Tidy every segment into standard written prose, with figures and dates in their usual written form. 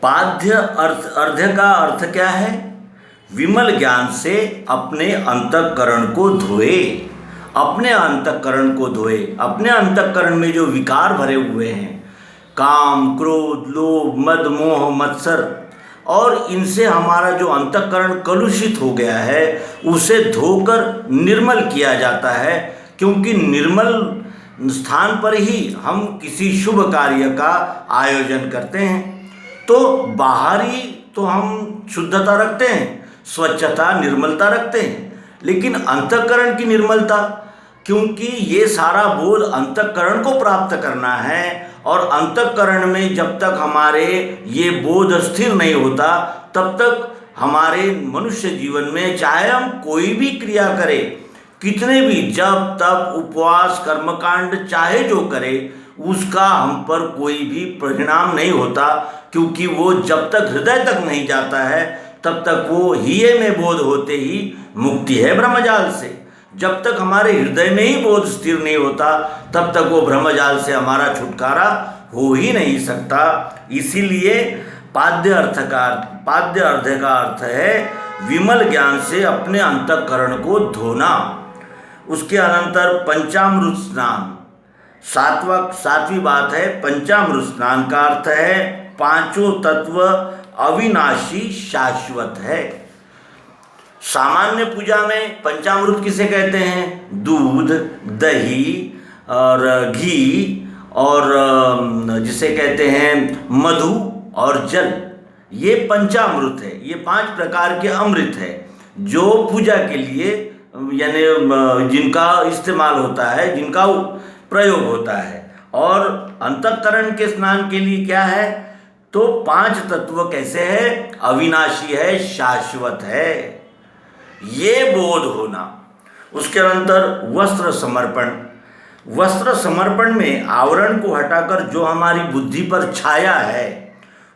पाद्य अर्घ्य का अर्थ क्या है? विमल ज्ञान से अपने अंतःकरण को धोए, अपने अंतःकरण को धोए। अपने अंतःकरण में जो विकार भरे हुए हैं, काम, क्रोध, लोभ, मद, मोह, मत्सर, और इनसे हमारा जो अंतःकरण कलुषित हो गया है, उसे धोकर निर्मल किया जाता है। क्योंकि निर्मल स्थान पर ही हम किसी शुभ कार्य का आयोजन करते हैं। तो बाहरी तो हम शुद्धता रखते हैं, स्वच्छता, निर्मलता रखते हैं, लेकिन अंतःकरण की निर्मलता, क्योंकि ये सारा बोध अंतःकरण को प्राप्त करना है, और अंतःकरण में जब तक हमारे ये बोध स्थिर नहीं होता, तब तक हमारे मनुष्य जीवन में चाहे हम कोई भी क्रिया करें, कितने भी जप, तप, उपवास, कर्मकांड चाहे जो करे, उसका हम पर कोई भी परिणाम नहीं होता। क्योंकि वो जब तक हृदय तक नहीं जाता है, तब तक वो हिये में बोध होते ही मुक्ति है ब्रह्मजाल से। जब तक हमारे हृदय में ही बोध स्थिर नहीं होता, तब तक वो ब्रह्मजाल से हमारा छुटकारा हो ही नहीं सकता। इसीलिए पाद्य अर्घ्य का अर्थ है विमल ज्ञान से अपने अंतःकरण को धोना। उसके अनंतर पंचामृत स्नान, सातवीं बात है। पंचामृत स्नान का अर्थ है पांचों तत्व अविनाशी शाश्वत है। सामान्य पूजा में पंचामृत किसे कहते हैं? दूध, दही और घी, और जिसे कहते हैं मधु और जल, ये पंचामृत है। ये 5 प्रकार के अमृत है जो पूजा के लिए, यानी जिनका इस्तेमाल होता है, जिनका प्रयोग होता है। और अंतःकरण के स्नान के लिए क्या है? तो 5 तत्व कैसे है? अविनाशी है, शाश्वत है, ये बोध होना। उसके अंतर वस्त्र समर्पण। वस्त्र समर्पण में आवरण को हटाकर जो हमारी बुद्धि पर छाया है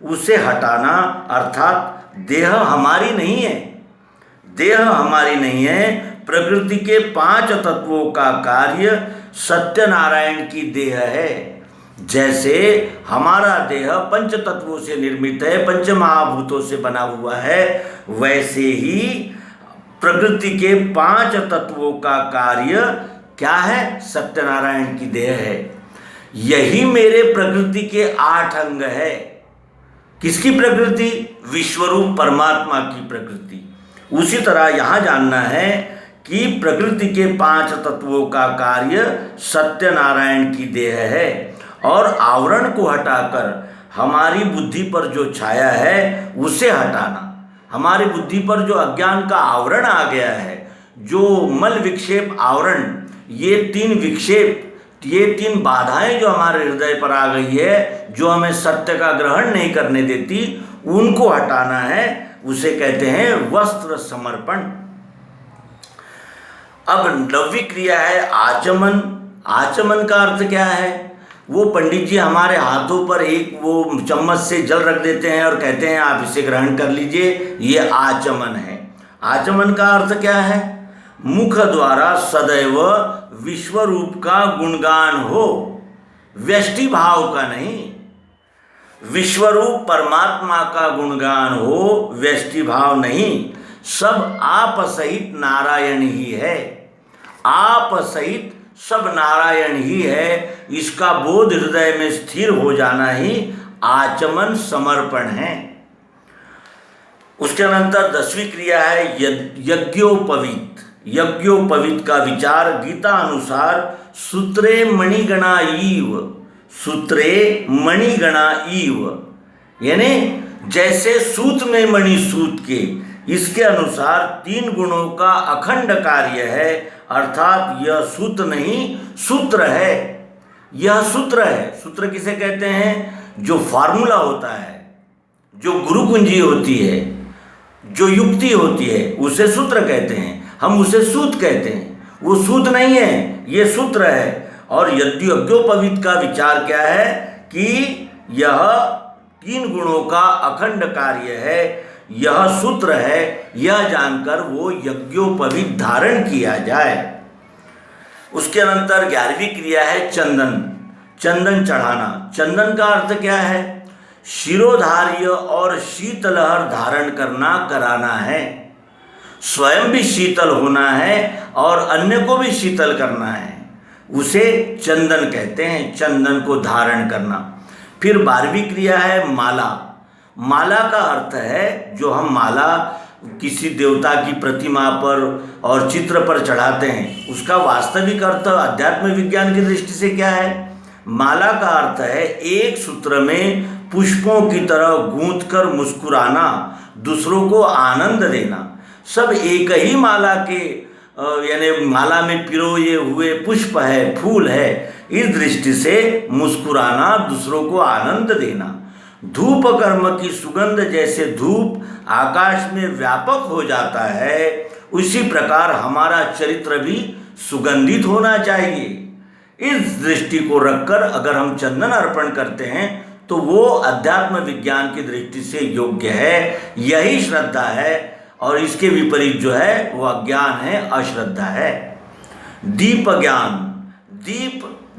उसे हटाना, अर्थात देह हमारी नहीं है, देह हमारी नहीं है। प्रकृति के 5 तत्वों का कार्य सत्यनारायण की देह है। जैसे हमारा देह पंच तत्वों से निर्मित है, पंच महाभूतों से बना हुआ है, वैसे ही प्रकृति के 5 तत्वों का कार्य क्या है? सत्यनारायण की देह है। यही मेरे प्रकृति के 8 अंग है। किसकी प्रकृति? विश्वरूप परमात्मा की प्रकृति। उसी तरह यहाँ जानना है कि प्रकृति के 5 तत्वों का कार्य सत्यनारायण की देह है, और आवरण को हटाकर हमारी बुद्धि पर जो छाया है उसे हटाना। हमारी बुद्धि पर जो अज्ञान का आवरण आ गया है, जो मल विक्षेप आवरण, ये 3 विक्षेप, ये 3 बाधाएं जो हमारे हृदय पर आ गई है, जो हमें सत्य का ग्रहण नहीं करने देती, उनको हटाना है। उसे कहते हैं वस्त्र समर्पण। अब 9वीं क्रिया है आचमन। आचमन का अर्थ क्या है? वो पंडित जी हमारे हाथों पर एक वो चम्मच से जल रख देते हैं और कहते हैं आप इसे ग्रहण कर लीजिए, ये आचमन है। आचमन का अर्थ क्या है? मुख द्वारा सदैव विश्वरूप का गुणगान हो, व्यष्टि भाव का नहीं। विश्वरूप परमात्मा का गुणगान हो, व्यष्टि भाव नहीं। सब आप सहित नारायण ही है, आप सहित सब नारायण ही है। इसका बोध हृदय में स्थिर हो जाना ही आचमन समर्पण है। उसके अनंतर 10वीं क्रिया है यज्ञोपवीत। यज्ञोपवीत का विचार गीता अनुसार सूत्रे मणिगणा इव, सूत्रे मणिगणा इव, यानी जैसे सूत में मणि सूत के, इसके अनुसार 3 गुणों का अखंड कार्य है। अर्थात यह सूत नहीं, सूत्र है। यह सूत्र है। सूत्र किसे कहते हैं? जो फार्मूला होता है, जो गुरु कुंजी होती है, जो युक्ति होती है, उसे सूत्र कहते हैं। हम उसे सूत कहते हैं। वो सूत नहीं है, ये सूत्र है। और यज्ञोपवीत का विचार क्या है? कि यह 3 गुणों का अखंड कार्य है, यह सूत्र है। यह जानकर वो यज्ञोपवीत धारण किया जाए। उसके अनंतर 11वीं क्रिया है चंदन। चंदन चढ़ाना। चंदन का अर्थ क्या है? शिरोधार्य और शीतलहर धारण करना कराना है। स्वयं भी शीतल होना है और अन्य को भी शीतल करना है, उसे चंदन कहते हैं, चंदन को धारण करना। फिर 12वीं क्रिया है माला। माला का अर्थ है जो हम माला किसी देवता की प्रतिमा पर और चित्र पर चढ़ाते हैं, उसका वास्तविक अर्थ अध्यात्म विज्ञान की दृष्टि से क्या है? माला का अर्थ है एक सूत्र में पुष्पों की तरह गूंथकर मुस्कुराना, दूसरों को आनंद देना। सब एक ही माला के यानी माला में पिरोए हुए पुष्प है, फूल है, इस दृष्टि से मुस्कुराना, दूसरों को आनंद देना। धूप कर्म की सुगंध जैसे धूप आकाश में व्यापक हो जाता है, उसी प्रकार हमारा चरित्र भी सुगंधित होना चाहिए। इस दृष्टि को रखकर अगर हम चंदन अर्पण करते हैं तो वो अध्यात्म विज्ञान की दृष्टि से योग्य है, यही श्रद्धा है। और इसके विपरीत जो है वो अज्ञान है, अश्रद्धा है। दीप ज्ञान,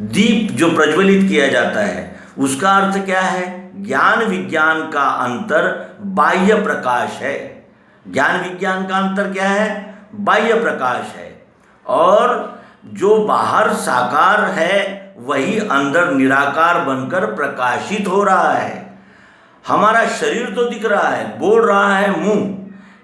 दीप जो प्रज्वलित किया जाता है उसका अर्थ क्या है? ज्ञान विज्ञान का अंतर बाह्य प्रकाश है। ज्ञान विज्ञान का अंतर क्या है? बाह्य प्रकाश है। और जो बाहर साकार है वही अंदर निराकार बनकर प्रकाशित हो रहा है। हमारा शरीर तो दिख रहा है, बोल रहा है मुंह,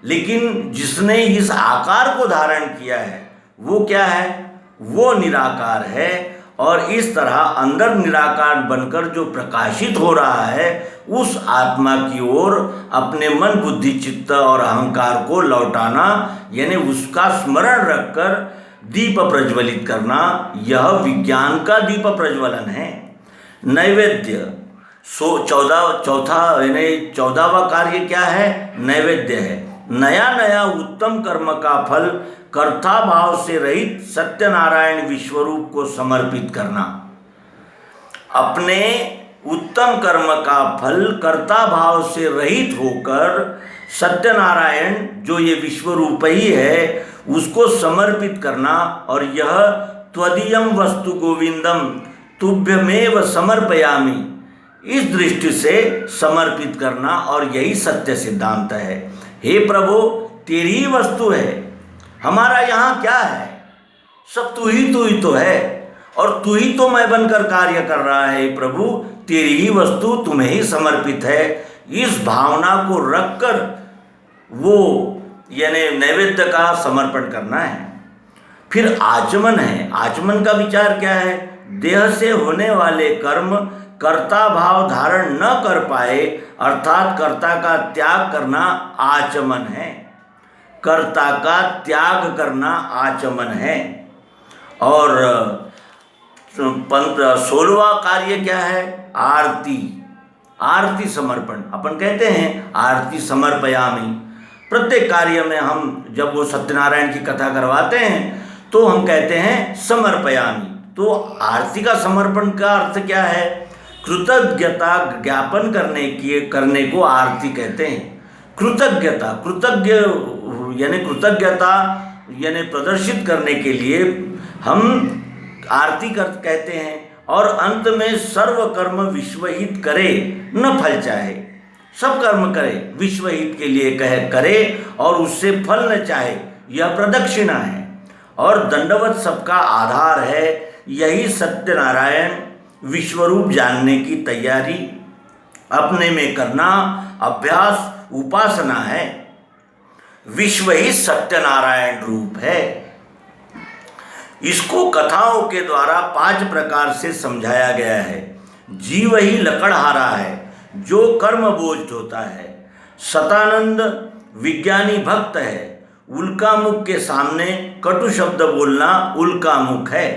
लेकिन जिसने इस आकार को धारण किया है वो क्या है? वो निराकार है। और इस तरह अंदर निराकार बनकर जो प्रकाशित हो रहा है उस आत्मा की ओर अपने मन, बुद्धि, चित्त और अहंकार को लौटाना, यानी उसका स्मरण रखकर दीप प्रज्वलित करना, यह विज्ञान का दीप प्रज्वलन है। नैवेद्य, 14वां कार्य क्या है? नैवेद्य है। नया नया उत्तम कर्म का फल कर्ता भाव से रहित सत्यनारायण विश्वरूप को समर्पित करना। अपने उत्तम कर्म का फल कर्ता भाव से रहित होकर सत्यनारायण जो ये विश्वरूप ही है उसको समर्पित करना। और यह त्वदीयम वस्तु गोविंदम तुभ्यमेव समर्पयामि, इस दृष्टि से समर्पित करना, और यही सत्य सिद्धांत है। हे प्रभु, तेरी ही वस्तु है, हमारा यहाँ क्या है? सब तू ही तो है, और तू ही तो मैं बनकर कार्य कर रहा है। प्रभु, तेरी ही वस्तु तुम्हें ही समर्पित है। इस भावना को रखकर वो यानी नैवेद्य का समर्पण करना है। फिर आचमन है। आचमन का विचार क्या है? देह से होने वाले कर्म कर्ता भाव धारण न कर पाए, अर्थात कर्ता का त्याग करना आचमन है। कर्ता का त्याग करना आचमन है। और 16वां कार्य क्या है? आरती। आरती समर्पण। अपन कहते हैं आरती समर्पयामि। प्रत्येक कार्य में हम जब वो सत्यनारायण की कथा करवाते हैं तो हम कहते हैं समर्पयामि। तो आरती का समर्पण का अर्थ क्या है? कृतज्ञता ज्ञापन करने को आरती कहते हैं। कृतज्ञता यानी प्रदर्शित करने के लिए हम आरती कहते हैं। और अंत में सर्व कर्म विश्वहित करे न फल चाहे। सब कर्म करे, विश्वहित के लिए करे और उससे फल न चाहे, यह प्रदक्षिणा है। और दंडवत सबका आधार है। यही सत्यनारायण विश्वरूप जानने की तैयारी अपने में करना अभ्यास, उपासना है। विश्व ही सत्यनारायण रूप है। इसको कथाओं के द्वारा 5 प्रकार से समझाया गया है। जीव ही लकड़हारा है जो कर्म बोझ होता है। सतानंद विज्ञानी भक्त है। उल्कामुख के सामने कटु शब्द बोलना उल्कामुख है।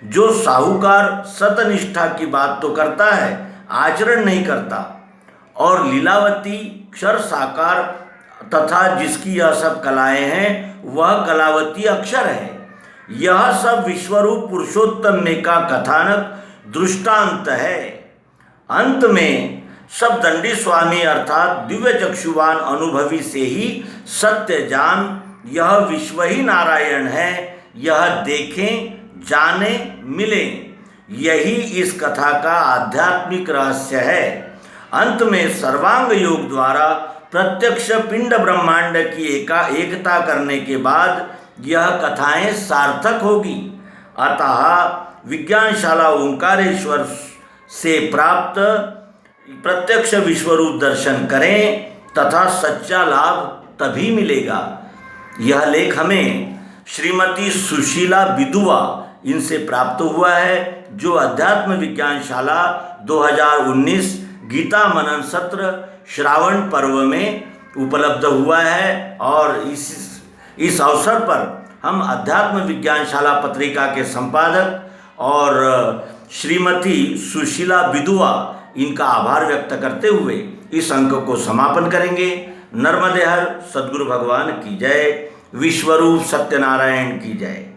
जो साहूकार सतनिष्ठा की बात तो करता है, आचरण नहीं करता। और लीलावती क्षर साकार तथा जिसकी यह सब कलाएं हैं वह कलावती अक्षर है। यह सब विश्वरूप पुरुषोत्तम में का कथानक दृष्टांत है। अंत में सब दंडी स्वामी अर्थात दिव्य चक्षुवान अनुभवी से ही सत्य जान यह विश्व ही नारायण है, यह देखें जाने मिले। यही इस कथा का आध्यात्मिक रहस्य है। अंत में सर्वांग योग द्वारा प्रत्यक्ष पिंड ब्रह्मांड की एकता करने के बाद यह कथाएं सार्थक होगी। अतः विज्ञानशाला ओंकारेश्वर से प्राप्त प्रत्यक्ष विश्वरूप दर्शन करें तथा सच्चा लाभ तभी मिलेगा। यह लेख हमें श्रीमती सुशीला बिदुआ इनसे प्राप्त हुआ है, जो अध्यात्म विज्ञानशाला 2019 गीता मनन सत्र श्रावण पर्व में उपलब्ध हुआ है। और इस अवसर पर हम अध्यात्म विज्ञानशाला पत्रिका के संपादक और श्रीमती सुशीला बिदुआ इनका आभार व्यक्त करते हुए इस अंक को समापन करेंगे। नर्मदे हर सद्गुरु भगवान की जय। विश्वरूप सत्यनारायण की जय।